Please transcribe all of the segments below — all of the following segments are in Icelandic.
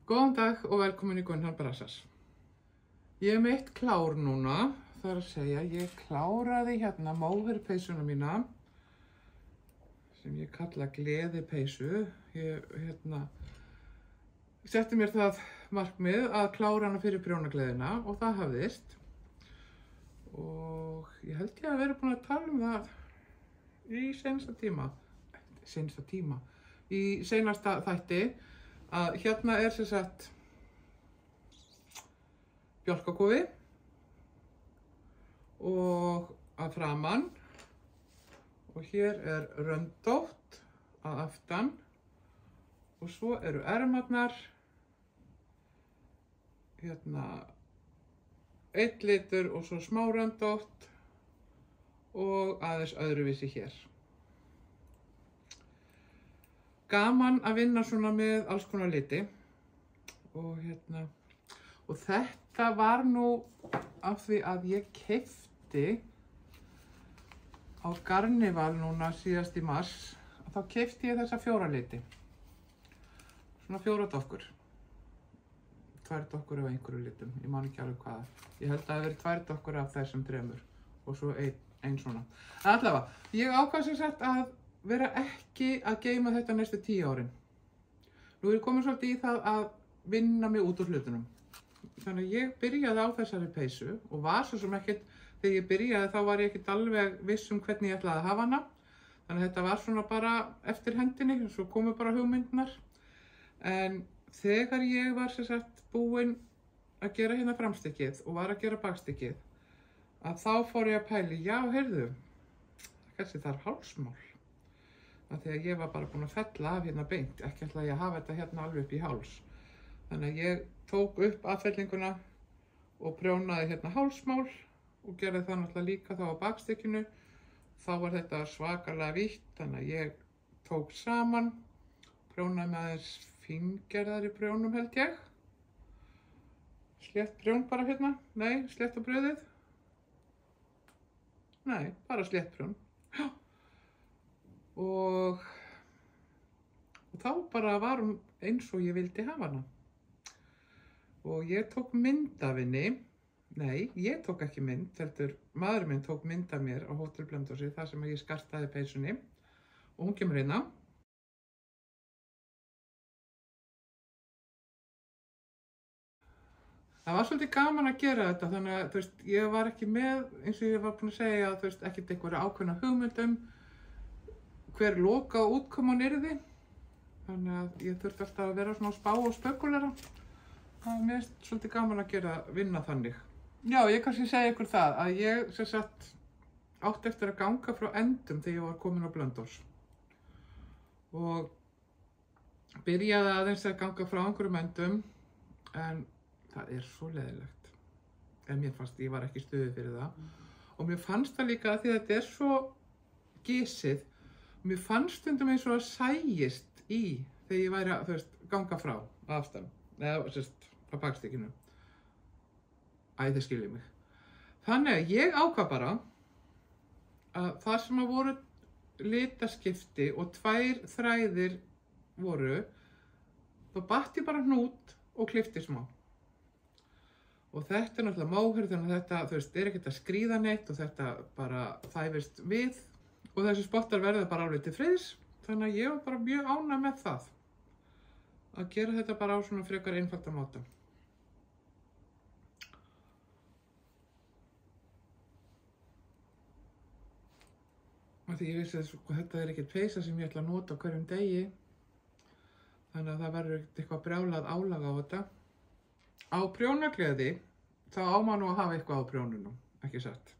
Góðan dag og velkomin í Gunnar Brassars. Ég með eitt klár núna, það er að segja, ég kláraði hérna móherpeysuna mína sem ég kalla gleðipeysu. Ég setti mér það markmið að klára hana fyrir prjónagleðina og það hafðist. Og ég held ég að vera búin að tala það í seinasta þætti. Að hérna sem sagt bjálkakofi og að framan og hér röndótt að aftan og svo eru ermarnar hérna einn litur og svo smá röndótt og aðeins öðruvísi hér. Gaman að vinna svona með alls konar liti og þetta var nú af því að ég keypti á Garnival núna síðast í mars, þá keypti ég þessa 4 liti, svona 4 dokkur, 2 dokkur af einhverju litum, ég man ekki alveg hvaða, ég held að það hafi verið 2 dokkur af þessum 3 og svo ein svona. En allavega, ég ákvað sem sagt að vera ekki að geyma þetta næstu 10 árin. Nú er ég komin svolítið í það að vinna mig út úr hlutunum. Þannig að ég byrjaði á þessari peysu og var svo sem ekkert, þegar ég byrjaði þá var ég ekkert alveg viss hvernig ég ætlaði að hafa hana. Þannig að þetta var svona bara eftir hendinni, svo komu bara hugmyndirnar. En þegar ég var sem sagt búin að gera hérna framstykkið og var að gera bakstykkið, að þá fór ég að pæli, já heyrðu, kannski það hálsmál. Þegar ég var bara búin að fella af hérna beint, ekki ætlaði ég að hafa þetta hérna alveg upp í háls. Þannig að ég tók upp affellinguna og prjónaði hérna hálsmál og gerði það náttúrulega líka þá á bakstykkinu. Þá var þetta svakalega vítt, þannig að ég tók saman, prjónaði með aðeins fíngerðari prjónum held ég. Slétt prjón bara hérna, nei, slétt á brauðið. Nei, bara slétt prjón. Og þá bara var hún eins og ég vildi hafa hana. Og ég tók mynd af henni, nei, ég tók ekki mynd, heldur maðurinn minn tók mynd af mér á Hótel Blönduósi, þar sem ég skartaði peysunni og hún kemur hérna. Það var svolítið gaman að gera þetta, þannig að þú veist, ég var ekki með, eins og ég var búin að segja, þú veist, ekkert einhverja ákveðna hugmyndum hver loka útkoman yrði. Þannig að ég þurfti alltaf að vera svona á spá og spekulæra. Það er mér svolítið gaman að vinna þannig. Já, ég kannski segja ykkur það að ég sem sagt átti eftir að ganga frá endum þegar ég var komin á Blönduós. Og byrjaði aðeins að ganga frá einhverjum endum, en það er svo leiðilegt. En mér fannst, ég var ekki í stuði fyrir það. Og mér fannst það líka að því að þetta er svo gisið. Mér fannst stundum eins og að sæjist í þegar ég væri að, þú veist, ganga frá aftan, eða sérst á bakstykkinu. Æ, þið skiljið mig. Þannig að ég ákvað bara að þar sem að voru litaskipti og 2 þræðir voru, þá batt ég bara hnút og klippti smá. Og þetta er náttúrulega móherð, þannig að þetta, þú veist, er ekkert að skríða neitt og þetta bara þæfist við. Og þessi spottar verða bara alveg til friðs, þannig að ég var bara mjög ánægð með það. Að gera þetta bara á svona frekar einfalda máta. Því ég vissi að þetta er ekkert peysa sem ég ætla að nota á hverjum degi. Þannig að það verður ekkert eitthvað brjálað álag á þetta. Á prjónagleði, þá á maður nú að hafa eitthvað á prjónunum, ekki satt.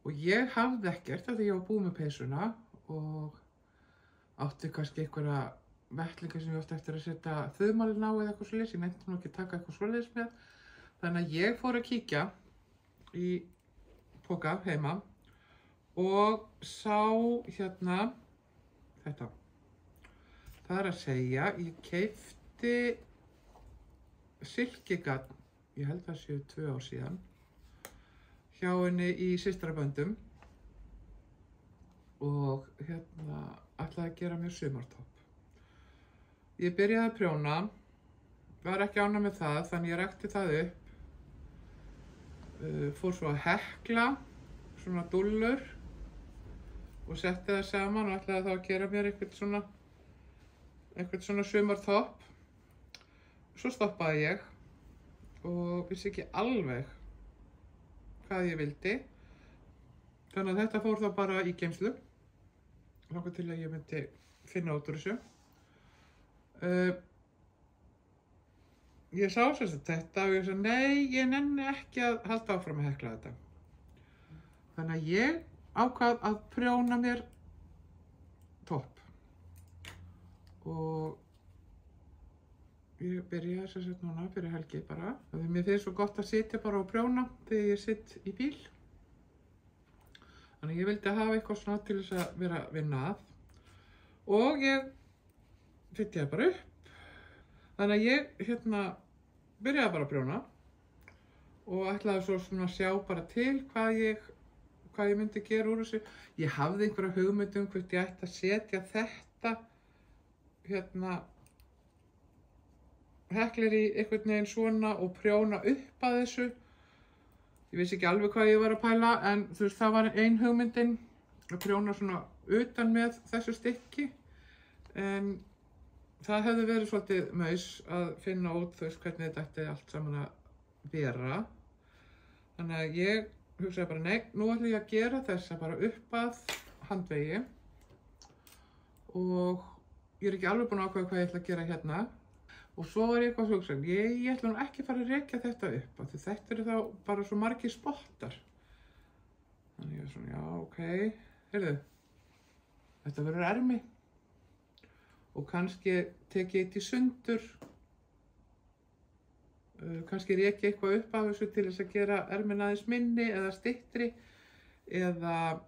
Og ég hafði ekkert af því ég var búin með peysuna og átti kannski einhverja vettlinga sem ég átti eftir að setja þumalinn á eða eitthvað svoleiðis. Ég nefndi nú ekki að taka eitthvað svoleiðis með. Þannig að ég fór að kíkja í poka heima og sá hérna þetta. Það er að segja, ég keypti silkigarn, ég held það séu 2 ár síðan, hjá henni í systraböndum og ætlaði að gera mér sumartopp. Ég byrjaði að prjóna, var ekki ánægð með það, þannig ég rakti það upp, fór svo að hekla svona dúllur og setti það saman og ætlaði þá að gera mér eitthvað svona sumartopp. Svo stoppaði ég og vissi ekki alveg hvað ég vildi. Þannig að þetta fór þá bara í geymslu þangað til að ég myndi finna út úr þessu. Ég sá sem sagt þetta og ég sagði nei, ég nenni ekki að halda áfram að hekla þetta. Þannig að ég ákvað að prjóna mér topp og ég byrjaði sem sagt núna fyrir helgi bara. Mér finnst svo gott að sitja bara og prjóna þegar ég sitt í bíl. Þannig að ég vildi hafa eitthvað svona til þess að vera að vinna að og ég fyllti bara upp. Þannig að ég byrjaði bara að prjóna og ætlaði svo svona að sjá bara til hvað ég myndi gera úr þessu. Ég hafði einhverja hugmynd hvort ég ætti að setja þetta heklir í einhvern veginn svona og prjóna upp að þessu. Ég vissi ekki alveg hvað ég var að pæla en þú veist það var ein hugmyndin að prjóna svona utan með þessu stykki en það hefði verið svolítið maus að finna út þú veist hvernig þetta ætti allt saman að vera. Þannig að ég hugsaði bara nei, nú ætla ég að gera þessa bara upp að handvegi og ég er ekki alveg búin að ákveða hvað ég ætla að gera hérna. Og svo var ég eitthvað að hugsa, ég ætla nú ekki að fara að rekja þetta upp af því þetta eru þá bara svo margir spottar. Þannig ég var svona, já, ok, heyrðu, þetta verður ermi og kannski tek ég þetta í sundur, kannski reki eitthvað upp af þessu til þess að gera ermin aðeins minni eða styttri eða,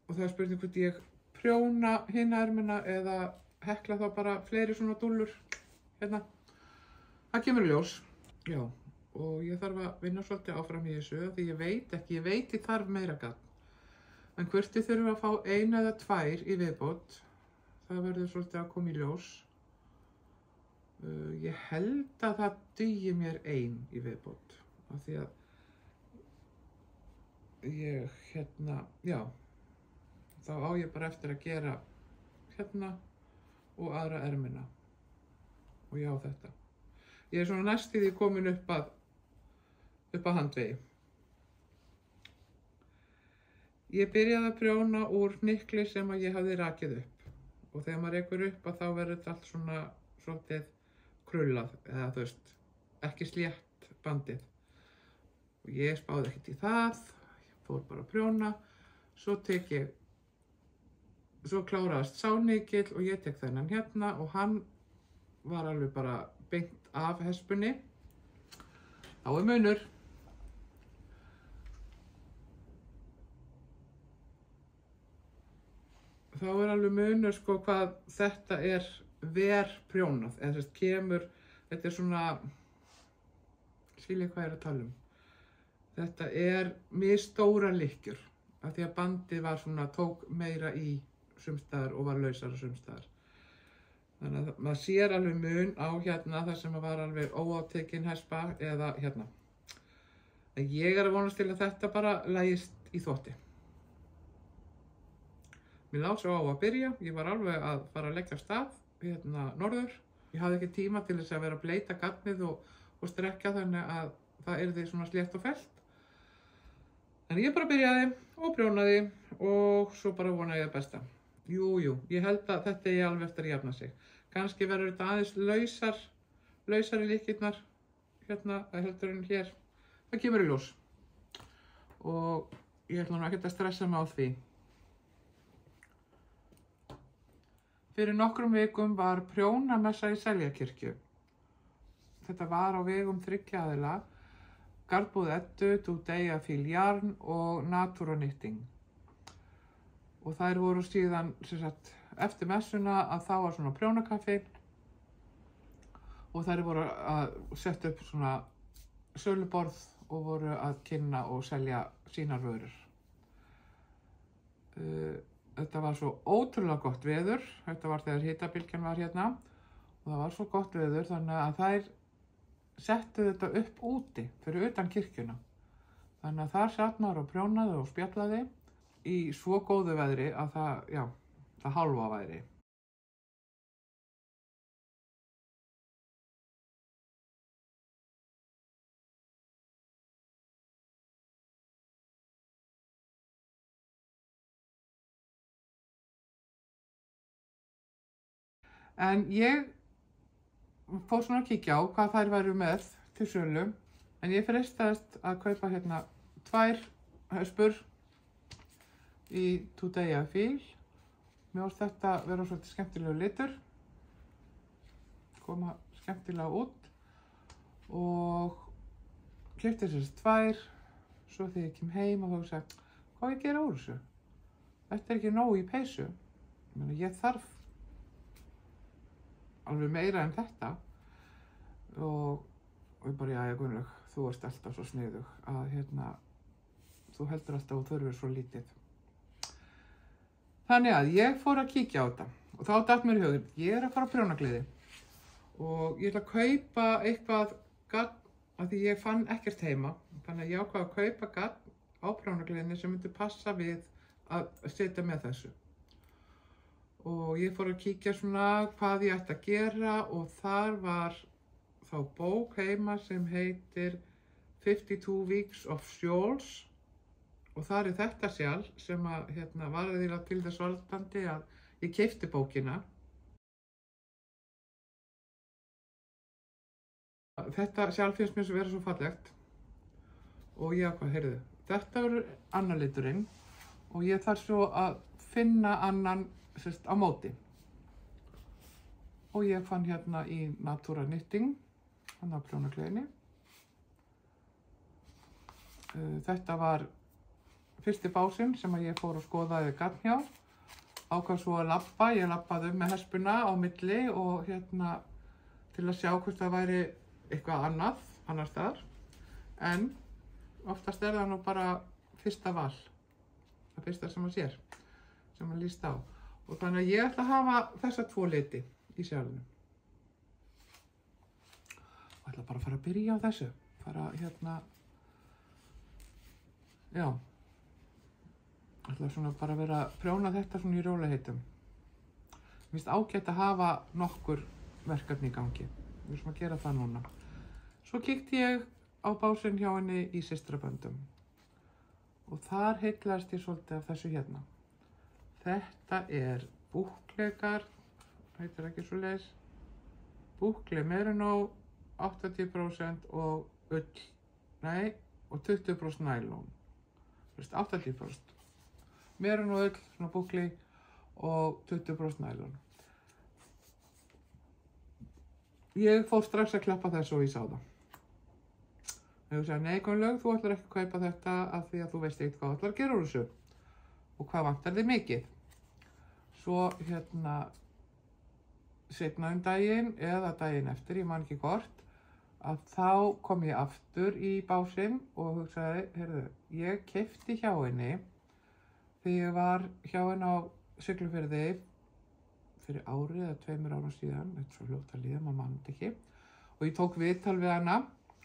og það er spurning hvort ég prjóna hina ermina eða hekla þá bara fleiri svona dúllur hérna. Það kemur í ljós. Já, og ég þarf að vinna svolítið áfram í þessu því ég veit ég þarf meira gagn. En hvort ég þurfi að fá 1 eða 2 í viðbót, það verður svolítið að koma í ljós. Ég held að það dugi mér 1 í viðbót af því að ég já, þá á ég bara eftir að gera og aðra ermina og já þetta. Ég er svona næst í því komin upp að handvegi. Ég byrjaði að prjóna úr hnykli sem að ég hafði rakið upp og þegar maður rekur upp að þá verður þetta allt svona svolítið krullað eða þú veist, ekki slétt bandið. Og ég spáði ekkert í það, ég fór bara að prjóna, svo kláraðist sánikill og ég tek þennan hérna og hann var alveg bara beint af hespunni. Þá er munur. Þá er alveg munur sko hvað þetta er verprjónað, eða þess kemur, þetta er svona, skilja hvað ég er að tala um. Þetta er misstóra lykkjur, af því að bandið var svona, tók meira í sumstaðar og var lausara sumstaðar. Þannig að maður sér alveg mun á hérna þar sem var alveg óátekin hespa eða hérna. En ég er að vonast til að þetta bara lægist í þvotti. Mér lá svo á að byrja, ég var alveg að fara að leggja af stað norður. Ég hafði ekki tíma til þess að vera að bleita garnið og strekja þannig að það yrði svona slétt og fellt. En ég bara byrjaði og prjónaði og svo bara vonaði ég það besta. Jú, ég held að þetta er alveg eftir að jafna sig. Kannski verður þetta aðeins lausari líkirnar hérna heldur en hér. Það kemur í ljós. Og ég ætla nú ekkert að stressa mig á því. Fyrir nokkrum vikum var prjónamessa í Seljakirkju. Þetta var á vegum 3 aðila, Garðbúð Eddu, Dúdeia Fíljarn og Natura Knitting. Og þær voru síðan, sem sagt, eftir messuna að þá var svona prjónakaffi og þær voru að setja upp svona söluborð og voru að kynna og selja sínar vörur. Þetta var svo ótrúlega gott veður. Þetta var þegar hitabylgjan var hérna og það var svo gott veður þannig að þær settu þetta upp úti fyrir utan kirkjuna. Þannig að þar satt maður og prjónaði og spjallaði í svo góðu veðri að það hálfa væri. En ég fór svona að kíkja á hvað þær væru með til sölu, en ég freistaðist að kaupa hérna 2 hespur í Today fíl. Mér finnst þetta vera svolítið skemmtilegur litur, koma skemmtilega út og keypti þessar 2. Svo þegar ég kem heim og þá sagði, hvað á ég að gera úr þessu? Þetta er ekki nóg í peysu. Ég þarf alveg meira en þetta og ég bara, jæja Gunnlaug, þú ert alltaf svo sniðug að þú heldur alltaf og þurfir svo lítið. Þannig að ég fór að kíkja á þetta og þá datt mér í huginn, ég er að fara á prjónagleði og ég ætla að kaupa eitthvað gagn af því ég fann ekkert heima. Þannig að ég ákvað að kaupa gagn á prjónagleðinni sem myndi passa við að setja með þessu. Og ég fór að kíkja svona hvað ég ætti að gera og þar var þá bók heima sem heitir 52 Weeks of Shawls og þar er þetta sjal sem að var eiginlega til þess valdandi að ég keypti bókina. Þetta sjal finnst mér vera svo fallegt og ég ákvað, heyrðu, þetta verður annar liturinn og ég þarf svo að finna annan á móti. Og ég fann hérna í Natura Knitting, hann á prjónagleðinni. Þetta var fyrsti básinn sem að ég fór að skoðaði gagn hjá. Ákvað svo að labba, ég labbaði með hespuna á milli og til að sjá hvort það væri eitthvað annar staðar. En oftast er það nú bara fyrsta val, það fyrsta sem maður sér, sem maður líst á. Og þannig að ég ætla að hafa þessa 2 liti í sjálfinu. Og ætla bara að fara að byrja á þessu. Ætla svona bara að vera að prjóna þetta svona í rólegheitum. Mér finnst ágætt að hafa nokkur verkefni í gangi. Við erum að gera það núna. Svo kíkti ég á básinn hjá henni í systraböndum. Og þar heillaðist ég svolítið af þessu hérna. Þetta er búklegar, heitir ekki svoleiðis, búkle merino 80% og ull, og 20% nælon. 80% merino ull, svona búkli og 20% nælon. Ég fór strax að klappa þessu og ég sá það. Ég sagði, nei Gunnlaug, þú ætlar ekki að kaupa þetta af því að þú veist ekkert hvað þú ætlar að gera úr þessu. Og hvað vantar þið mikið? Svo seinna daginn eða daginn eftir, ég man ekki hvort, að þá kom ég aftur í básinn og hugsaði, heyrðu, ég keypti hjá henni þegar ég var hjá henni á Siglufirði fyrir ári eða 2 árum síðan, þetta er svo fljótt að líða, maður man þetta ekki, og ég tók viðtal við hana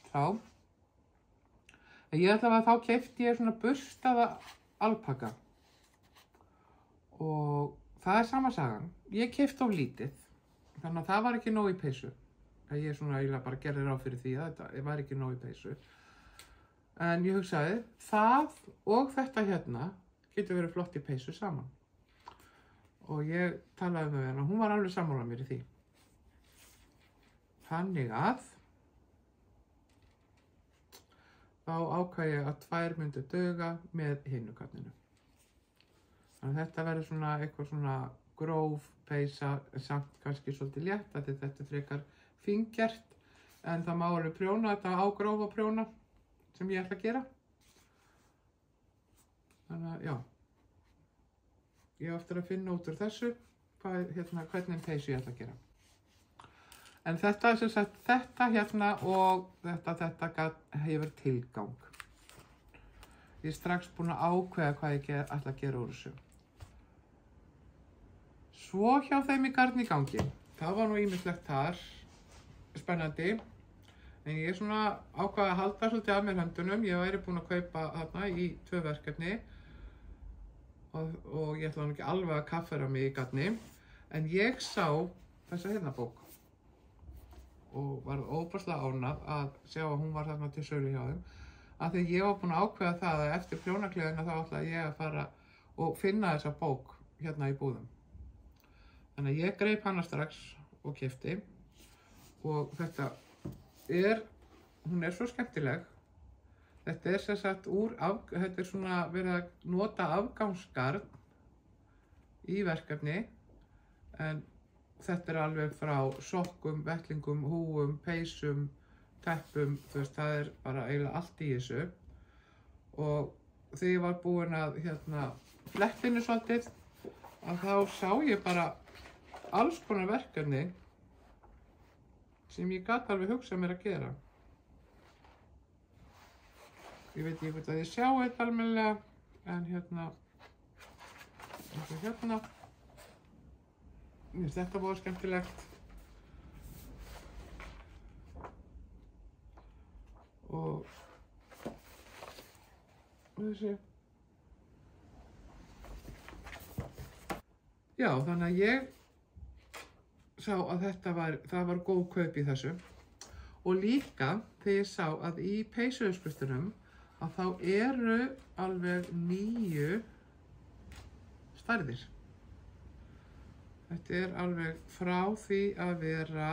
þá. En ég ætla að þá keypti ég svona burstaða alpaka. Og það er sama sagan. Ég keypti of lítið, þannig að það var ekki nóg í peysu. Ég eiginlega bara gerði ráð fyrir því að þetta var ekki nóg í peysu. En ég hugsaði, það og þetta hérna getur verið flott í peysu saman. Og ég talaði með henni og hún var alveg sammála mér í því. Þannig að þá ákvað ég að 2 myndu duga með hinu garninu. Þannig að þetta verður svona eitthvað svona gróf peysa, samt kannski svolítið létt að þetta er frekar fíngjert, en það má alveg prjóna þetta á grófa prjóna sem ég ætla að gera. Þannig að já, ég á eftir að finna út úr þessu hvernig peysu ég ætla að gera. En þetta er sem sagt þetta hérna og þetta hefur tilgang. Ég er strax búin að ákveða hvað ég ætla að gera úr þessu. Svo hjá þeim í garn í gangi. Það var nú ýmislegt þar, spennandi. En ég svona ákvað að halda svolítið af mér höndunum. Ég væri búin að kaupa þarna í 2 verkefni og ég ætla nú ekki alveg að kaffera mig í garni. En ég sá þessa hérna bók og var óbúslega ánægð að sjá að hún var þarna til sölu hjá þeim. Af því ég var búin að ákveða það að eftir prjónakleðina þá ætlaði ég að fara og finna þessa bók hérna í búðum. Þannig að ég greip hana strax og keypti og hún er svo skemmtileg. Þetta er sem sagt þetta er svona verið að nota afgangsgarn í verkefni en þetta er alveg frá sokkum, vettlingum, húum, peysum, teppum, þú veist, það er bara eiginlega allt í þessu. Og þegar ég var búin að flettinu svolítið, að þá sá ég bara alls konar verkefni sem ég gat alveg hugsað mér að gera. Ég veit ekki hvort að ég sjá þetta almennilega, en eins og hérna. Mér finnst þetta voru skemmtilegt. Og þessi. Já, þannig að ég sá að það var góð kaup í þessu. Og líka þegar ég sá að í peysuuppskriftunum að þá eru alveg 9 stærðir. Þetta er alveg frá því að vera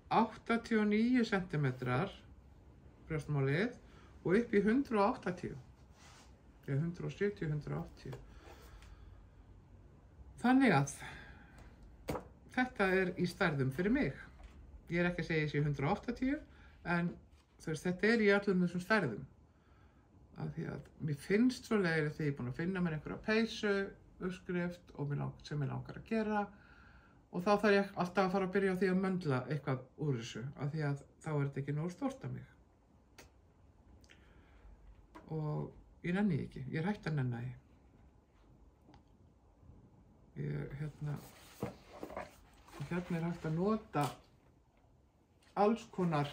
89 cm brjóstmálið og upp í 180. Eða 170, 180. Þannig að þetta er í stærðum fyrir mig. Ég er ekki að segja þessi 180, en þú veist, þetta er í öllum þessum stærðum. Af því að mér finnst svo leiðilegt þegar ég er búin að finna mér einhverja peysu, uppskrift sem ég langar að gera og þá þarf ég alltaf að fara að byrja á því að möndla eitthvað úr þessu af því að þá er þetta ekki nógu stórt af mig. Og ég nenni ekki, ég er hætt að nenna því. Hérna er hægt að nota alls konar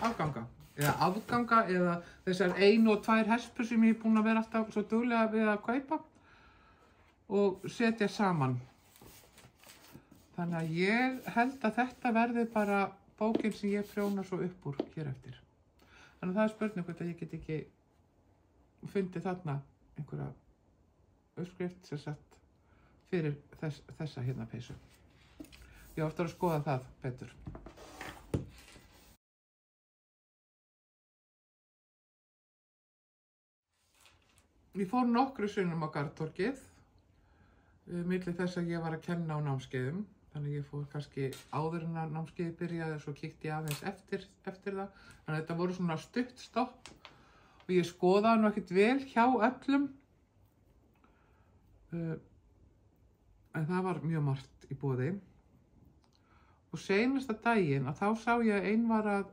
afganga eða þessar 1 og 2 hespur sem ég er búin að vera alltaf svo duglega við að kaupa og setja saman. Þannig að ég held að þetta verði bara bókin sem ég prjóna svo upp úr hér eftir. Þannig að það er spurning hvort að ég get ekki fundið þarna einhverja uppskrift sem sagt fyrir þessa hérna peysu. Ég á eftir að skoða það betur. Ég fór nokkru sinnum á garðtorgið milli þess að ég var að kenna á námskeiðum. Þannig ég fór kannski áður en að námskeiði byrjaði og svo kíkti ég aðeins eftir það. Þannig að þetta voru svona stutt stopp og ég skoðaði nú ekkert vel hjá öllum. En það var mjög margt í boði. Og seinasta daginn að þá sá ég að ein var að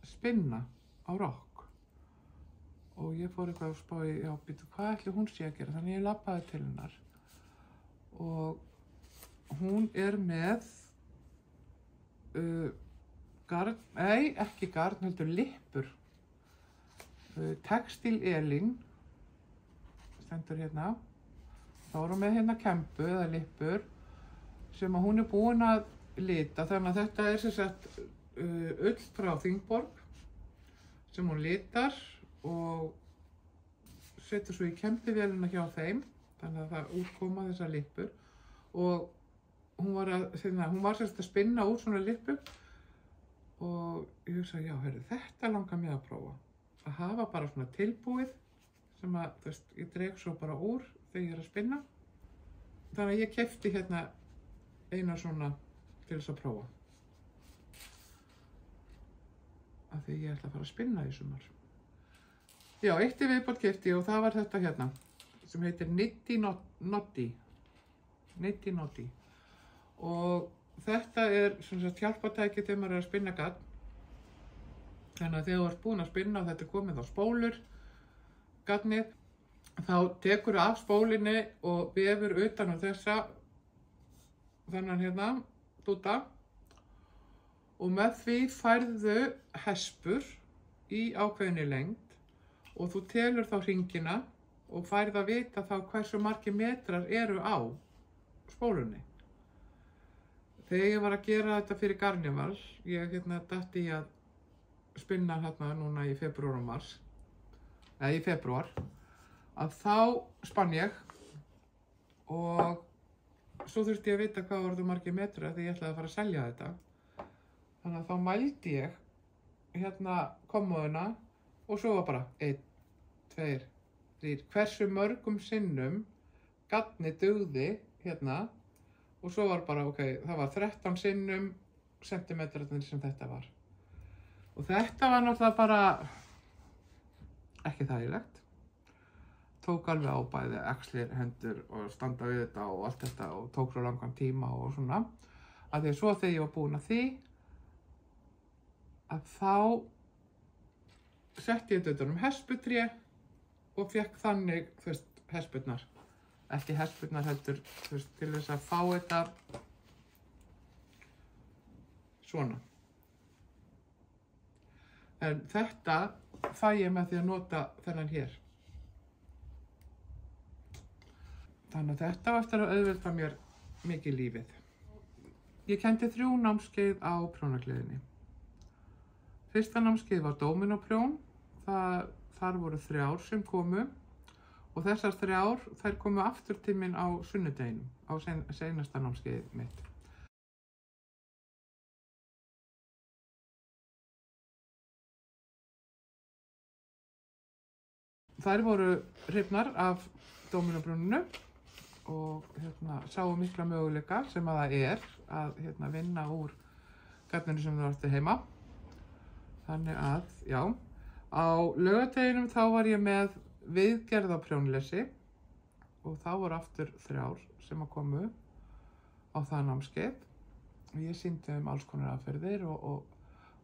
spinna á rokk. Og ég fór eitthvað að spá í, já, býtu, hvað ætli hún sé að gera? Þannig ég labbaði til hennar. Og hún er með ekki garn, heldur lippur. Textil Elín, stendur hérna. Þá er hún með hérna kempu eða lippur sem að hún er búin að lita. Þannig að þetta er sem sagt ull frá Þingborg sem hún litar og setur svo í kempivélina hjá þeim, þannig að það útkoma þessar lippur og hún var sérst að spinna úr svona lippur og ég hugsaði, já, heyrðu, þetta langar mig að prófa. Að hafa bara svona tilbúið sem að, þú veist, ég dreg svo bara úr þegar ég er að spinna. Þannig að ég keypti hérna eina svona til þess að prófa. Af því ég ætla að fara að spinna í sumar. Já, eitt í viðbót keypti og það var þetta hérna sem heitir Niddy Noddy. Niddy Noddy. Og þetta er svona hjálpartæki þegar maður er að spinna garn. Þannig að þegar þú ert búin að spinna og þetta er komið á spólur, garnið, þá tekur af spólinni og vefur utan á þessa, þennan hérna, dúta, og með því færðu hespur í ákveðinni lengd og þú telur þá hringina og færð að vita þá hversu margir metrar eru á spólunni. Þegar ég var að gera þetta fyrir Garnival, ég datt í að spinna hérna núna í febrúar og mars, eða í febrúar, að þá spann ég og svo þurfti ég að vita hvað voru margir metrar því ég ætlaði að fara að selja þetta. Þannig að þá mældi ég hérna kommóðuna og svo var bara 1, 2, 3, hversu mörgum sinnum gatni dugði hérna og svo var bara, ok, það var 13 sinnum sentimetrarnir sem þetta var. Og þetta var náttúrulega bara ekki þægilegt. Tók alveg á bæði axlir, hendur og standa við þetta og allt þetta og tók svo langan tíma og svona. Af því að svo þegar ég var búin að því, að þá setti ég þetta utan hesputré og fékk þannig, þú veist, hespurnar. Ekki hespurnar heldur, þú veist, til þess að fá þetta svona. En þetta fæ ég með því að nota þennan hér. Þannig að þetta var eftir að auðvelda mér mikið lífið. Ég kenndi 3 námskeið á prjónagleðinni. Fyrsta námskeið var dóminóprjón. Þar voru 3 sem komu og þessar 3, þær komu aftur til mín á sunnudeginum, á seinasta námskeið mitt. Þær voru hrifnar af dóminóprjóninu og sáu mikla möguleika sem að það er að vinna úr garninu sem þú átti heima. Þannig að, já, á laugardeginum þá var ég með viðgerð á prjónlesi og þá voru aftur 3 sem að komu á það námskeið. Og ég sýndi alls konar aðferðir og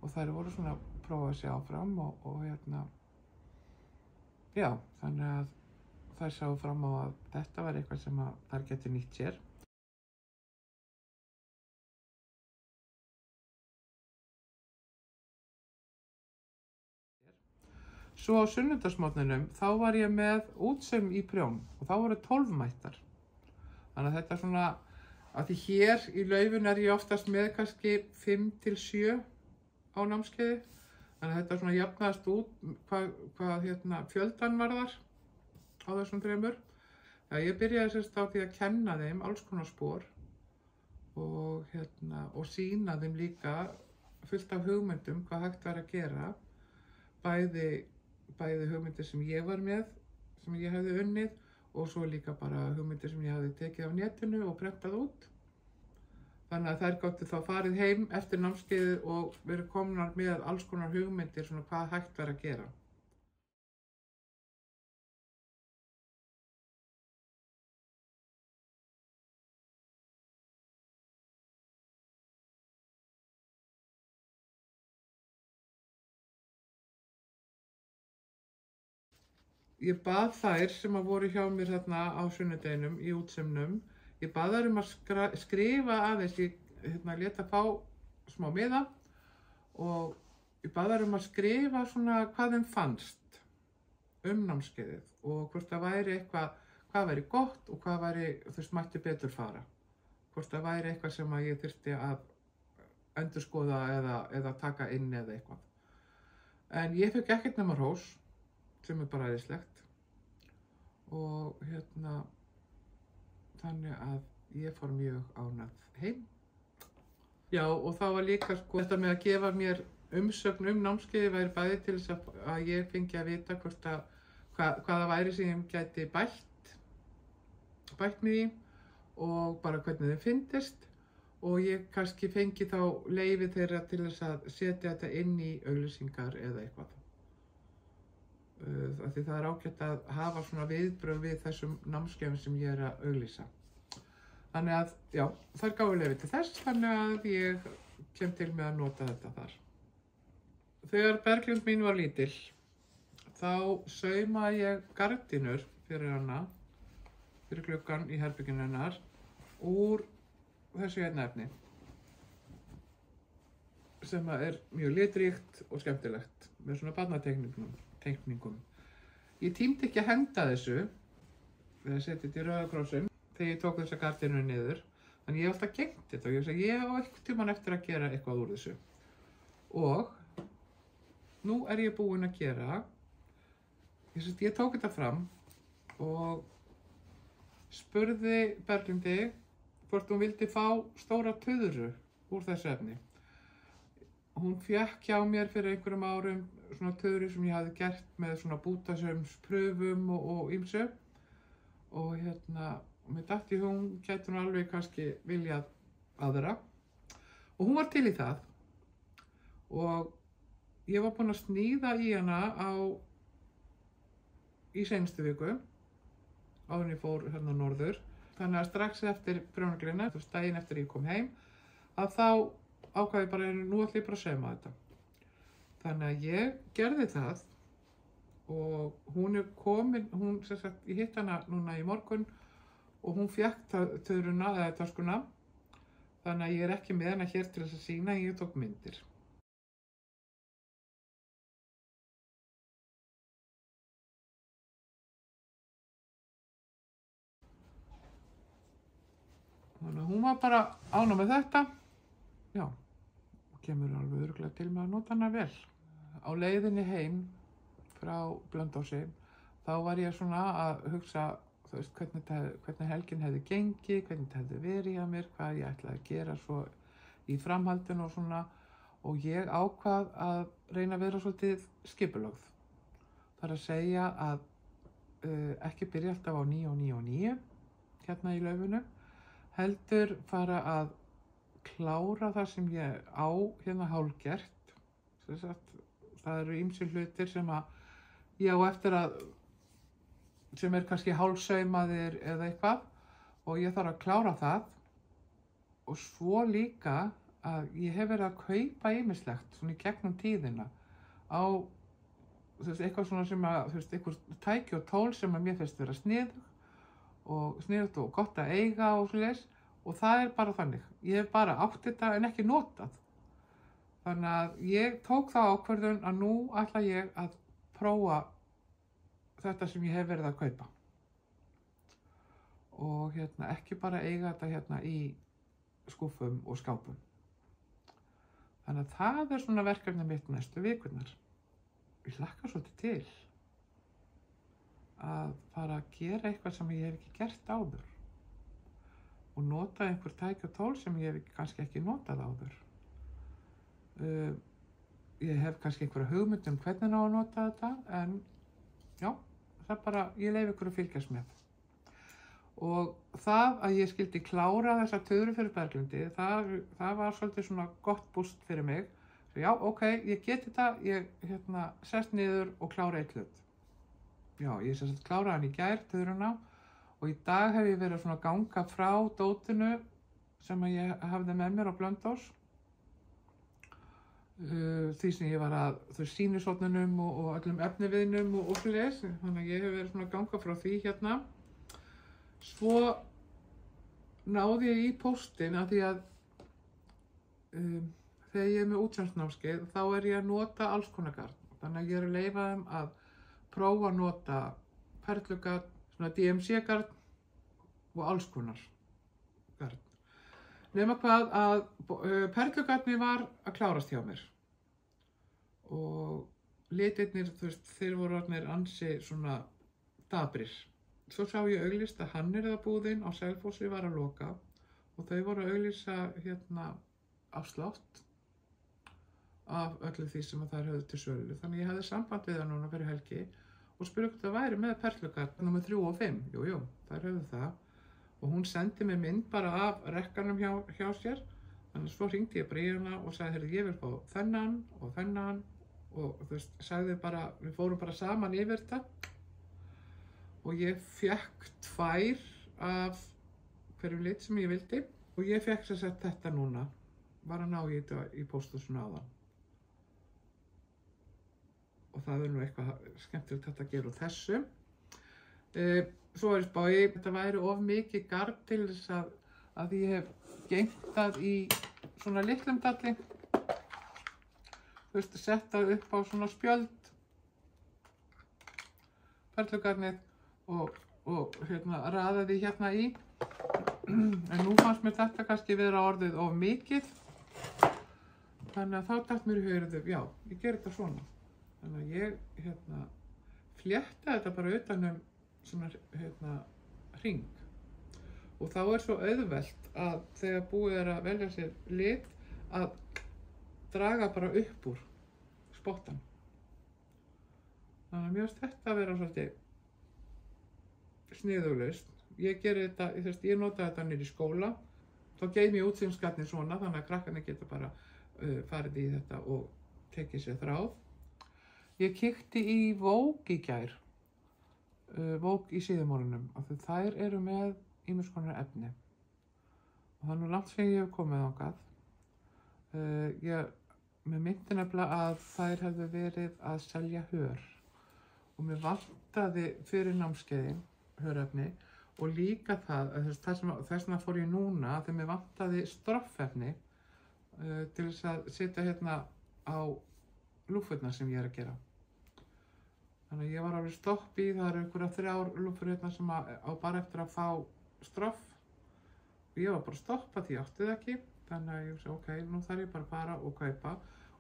þær voru svona að prófa sig áfram og já, þannig að þær sáu fram á að þetta var eitthvað sem að þær geti nýtt sér. Svo á sunnudagsmorgninum þá var ég með útsaum í prjón og þá voru 12 mættar. Þannig að þetta svona, að því hér í laufin er ég oftast með kannski 5 til 7 á námskeiði. Þannig að þetta svona jafnaðist út hvað fjöldan varðar á þessum 3. Ég byrjaði sérst á því að kenna þeim alls konar spor og sýna þeim líka fullt af hugmyndum hvað hægt var að gera. Bæði hugmyndir sem ég var með, sem ég hefði unnið og svo líka bara hugmyndir sem ég hefði tekið af netinu og prentað út. Þannig að þær gátu þá farið heim eftir námskeiðið og verið komnar með alls konar hugmyndir svona hvað hægt var að gera. Ég bað þær sem að voru hjá mér þarna á sunnudeginum í útsaumnum, ég bað þær að skrifa aðeins, ég lét að fá smá miða og ég bað þær að skrifa svona hvað þeim fannst námskeiðið og hvort það væri eitthvað, hvað væri gott og hvað væri, þú veist, mætti betur fara. Hvort það væri eitthvað sem að ég þyrfti að endurskoða eða taka inn eða eitthvað. En ég fekk ekkert nema hrós, sem bara æðislegt. Og þannig að ég fór mjög ánægð heim. Já, og það var líka þetta með að gefa mér umsögn námskeiði væri bæði til þess að ég fengi að vita hvað það væri sem ég gæti bætt mig í og bara hvernig þeim fyndist og ég kannski fengi þá leyfi þeirra til þess að setja þetta inn í auglýsingar eða eitthvað. Því það er ágætt að hafa svona viðbrögð við þessum námskeiðum sem ég er að auglýsa. Þannig að, já, þær gáfu leyfi til þess, þannig að ég kem til með að nota þetta þar. Þegar Berglind mín var lítil, þá saumaði ég gardínur fyrir hana, fyrir gluggann í herberginu hennar, úr þessu hérna efni. Sem er mjög litríkt og skemmtilegt, með svona barnateikningum. Ég tímdi ekki að henda þessu, þegar ég setið í Rauða krossinn, þegar ég tók þessa gardínu niður. Þannig ég hef alltaf geymt þetta og ég segi, ég á einhvern tímann eftir að gera eitthvað úr þessu. Og nú er ég búin að gera, ég tók þetta fram og spurði Berglindi hvort hún vildi fá stóra tuðru úr þessu efni. Hún fékk hjá mér fyrir einhverjum árum svona tuðru sem ég hafði gert með svona bútasaumsprufum og ýmsu. Og mér datt í hún gæti hún alveg kannski viljað aðra. Og hún var til í það. Og ég var búin að sníða í hana í seinustu viku. Áður en ég fór norður. Þannig að strax eftir prjónagrina, daginn eftir ég kom heim, að þá ákvað ég bara, nú ætla ég bara að sauma þetta. Þannig að ég gerði það og hún er komin, ég hitt hana núna í morgun og hún fékk tuðruna eða töskuna. Þannig að ég er ekki með hana hér til þess að sýna, ég tók myndir. Þannig að hún var bara ánægð með þetta. Já, kemur alveg örugglega til með að nota hana vel. Á leiðinni heim frá Blönduósi, þá var ég svona að hugsa, þú veist, hvernig helgin hefði gengið, hvernig þetta hefði verið hjá mér, hvað ég ætlaði að gera svo í framhaldinu og svona. Og ég ákvað að reyna að vera svolítið skipulögð. Það er að segja að ekki byrja alltaf á 9 og 9 og 9 hérna í Laufinu, heldur fara að klára það sem ég á hérna hálfgert. Það eru ýmsir hlutir sem að ég á eftir að, sem er kannski hálfsaumaðir eða eitthvað og ég þarf að klára það. Og svo líka að ég hef verið að kaupa ýmislegt svona í gegnum tíðina á eitthvað svona sem að, eitthvað tæki og tól sem að mér finnst vera sniðugt og gott að eiga og svoleiðis. Og það er bara þannig. Ég hef bara átt þetta en ekki notað. Þannig að ég tók þá ákvörðun að nú ætla ég að prófa þetta sem ég hef verið að kaupa. Og ekki bara eiga þetta í skúffum og skápum. Þannig að það er svona verkefni mitt næstu vikurnar. Ég hlakka svolítið til að fara að gera eitthvað sem ég hef ekki gert áður. Og nota einhver tæki og tól sem ég hef kannski ekki notað áður. Ég hef kannski einhverja hugmynd hvernig á að nota þetta, en já, það bara, ég leyfi ykkur að fylgjast með. Og það að ég skildi klára þessa tuðru fyrir Berglindi, það var svolítið svona gott búst fyrir mig. Svo já, ok, ég get þetta, ég sest niður og klára eitt hlut. Já, ég kláraði hann í gær, tuðruna. Og í dag hef ég verið svona að ganga frá dótinu sem ég hafði með mér á Blönduós. Því sem ég var að sýnishornunum og öllum efniviðnum og svoleiðis. Þannig að ég hef verið svona að ganga frá því hérna. Svo náði ég í póstinn af því að þegar ég er með útsendsnámskeið þá er ég að nota alls konar garn. Þannig að ég er að leyfa þeim að prófa að nota perlugarn, svona DMC-garn og alls konar garn. Nema hvað að perlugarni var að klárast hjá mér. Og litirnir, þeir voru orðnir ansi svona dabrir. Svo sá ég auglýst að Hannyrðabúðin á Selfossi var að loka og þau voru að auglýsa afslátt af öllu því sem þær höfðu til sölu. Þannig ég hafði samband við það núna fyrir helgi og spurði hvort það væri með perlugarn nr. 3 og 5. Jú, þær höfðu það. Og hún sendi mér mynd bara af rekkanum hjá sér. Þannig að svo hringdi ég bara í hana og sagði, heyrðu, ég vil fá þennan og þennan. Og sagði bara, við fórum bara saman yfir þetta. Og ég fékk 2 af hverjum lit sem ég vildi. Og ég fékk sem sagt þetta núna. Var að ná í þetta í pósthúsinu áðan. Og það er nú eitthvað skemmtilegt að gera úr þessu. Svo er spái, þetta væri of mikið garn til þess að ég hef geymt það í svona litlum dalli. Þú veist, sett það upp á svona spjöld, perlugarnið og raða því hérna í. En nú fannst mér þetta kannski vera orðið of mikið. Þannig að þá datt mér í hugðu, já, ég ger þetta svona. Þannig að ég flétta þetta bara utan svona hring. Og þá er svo auðvelt að þegar búið er að velja sér lit að draga bara upp úr spottan. Þannig að mér finnst þetta að vera svolítið sniðuglaust. Ég geri þetta, ég nota þetta niður í skóla. Þá geymi ég útsýnisgatnið svona, þannig að krakkarnir geta bara farið í þetta og tekið sér þráð. Ég kíkti í Vogue í gær. Vogue í síðumálunum. Þær eru með ýmiss konar efni. Og það er nú langt sem ég hef komið þangað. Mér myndi nefnilega að þær hefðu verið að selja hör. Og mér vantaði fyrir námskeiðin hörefni. Og líka þess vegna fór ég núna þegar mér vantaði stroffefni til þess að setja hérna á lúffurnar sem ég er að gera. Þannig að ég var alveg stopp í, það eru einhverjar 3 lúffur hérna sem á bara eftir að fá stroff. Og ég var bara stopp því ég átti það ekki. Þannig að ég sagði, ok, nú þarf ég bara að fara og kaupa.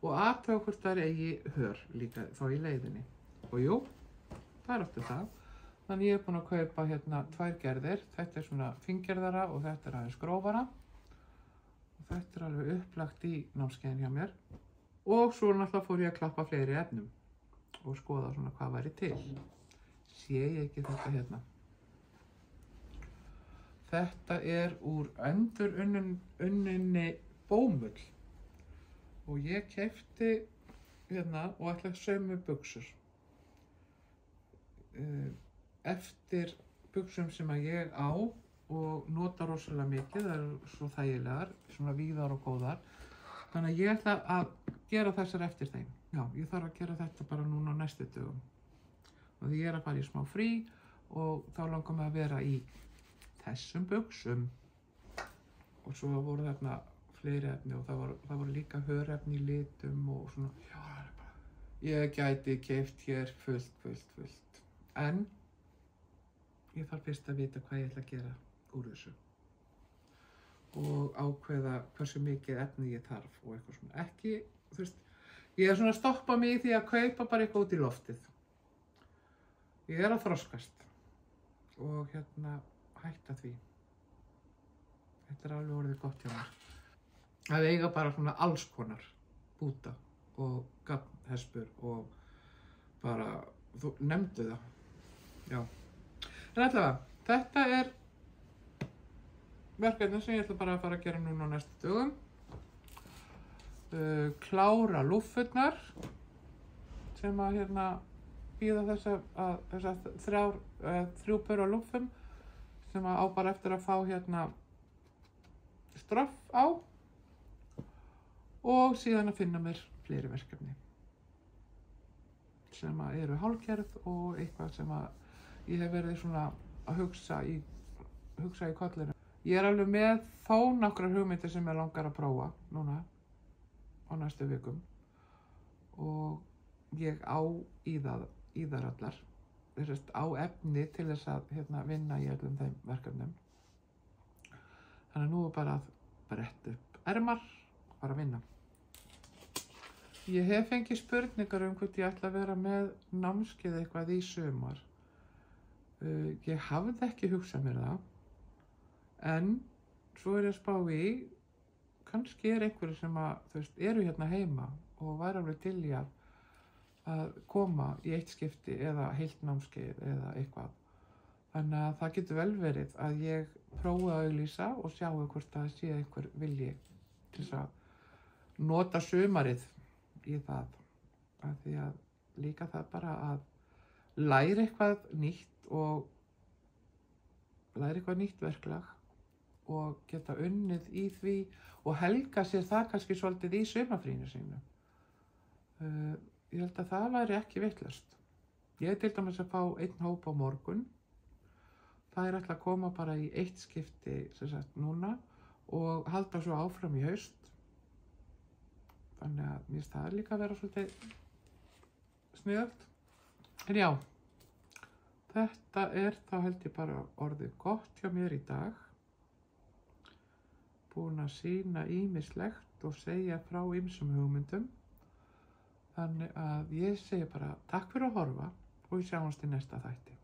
Og athuga hvort það eigi hör líka þá í leiðinni. Og jú, það er ofta það. Þannig ég er búin að kaupa hérna 2 gerðir. Þetta er svona fíngerðara og þetta er aðeins grófara. Og þetta er alveg upplagt í námskeiðin hjá mér. Og svo náttúrulega fór ég að klappa fleiri efnum og skoða svona hvað væri til. Sé ég ekki þetta hérna. Þetta er úr endurunninni bómull. Og ég keypti hérna og ætla að sauma buxur. Eftir buxum sem að ég á og nota rosalega mikið, það eru svo þægilegar, svona víðar og góðar. Þannig að ég ætla að gera þessar eftir þeim. Já, ég þarf að gera þetta bara núna á næstu dögum. Og því ég er að fara í smá frí og þá langar mig að vera í þessum buxum. Og svo voru þarna fleiri efni og það voru líka hörefni í litum og svona, já, ég gæti keypt hér fullt. En ég þarf fyrst að vita hvað ég ætla að gera úr þessu og ákveða hversu mikið efni ég þarf og eitthvað svona. Ekki, þú veist, ég er svona að stoppa mig í því að kaupa bara eitthvað út í loftið. Ég er að þroskast og hætta því. Þetta er alveg orðið gott hjá mér. Að eiga bara svona alls konar búta og gagnhespur og bara, þú nefndu það. Já. En allavega, þetta er verkefni sem ég ætla bara að fara að gera núna á næstu dögum. Klára lúffurnar sem að bíða þessar 3 pör af lúffum sem að á bara eftir að fá stroff á og síðan að finna mér fleiri verkefni sem að eru hálfgerð og eitthvað sem að ég hef verið svona að hugsa í kollinu. Ég er alveg með þó nokkrar hugmyndir sem ég langar að prófa núna á næstu vikum og ég á í þær allar. Þess á efni til þess að vinna í öllum þeim verkefnum. Þannig að nú er bara að bretta upp ermar og fara að vinna. Ég hef fengið spurningar hvort ég ætla að vera með námskeið eitthvað í sumar. Ég hafði ekki hugsað mér það, en svo er ég að spá í, kannski er einhverju sem eru hérna heima og væri alveg til í að koma í eitt skipti eða heilt námskeið eða eitthvað. Þannig að það getur vel verið að ég prófi að auglýsa og sjáu hvort það sé einhver vilji til þess að nota sumarið í það. Af því að líka það bara að læra eitthvað nýtt og læra eitthvað nýtt verklag og geta unnið í því og helga sér það kannski svolítið í sumarfríinu sínu. Ég held að það væri ekki vitlaust. Ég er til dæmis að fá 1 hóp á morgun þær ætla að koma bara í eitt skipti sem sagt núna og halda svo áfram í haust. Þannig að mér finnst það líka að vera svolítið sniðugt. En já, þetta þá held ég bara orðið gott hjá mér í dag. Búin að sýna ýmislegt og segja frá ýmsum hugmyndum. Þannig að ég segi bara takk fyrir að horfa og við sjáumst í næsta þætti.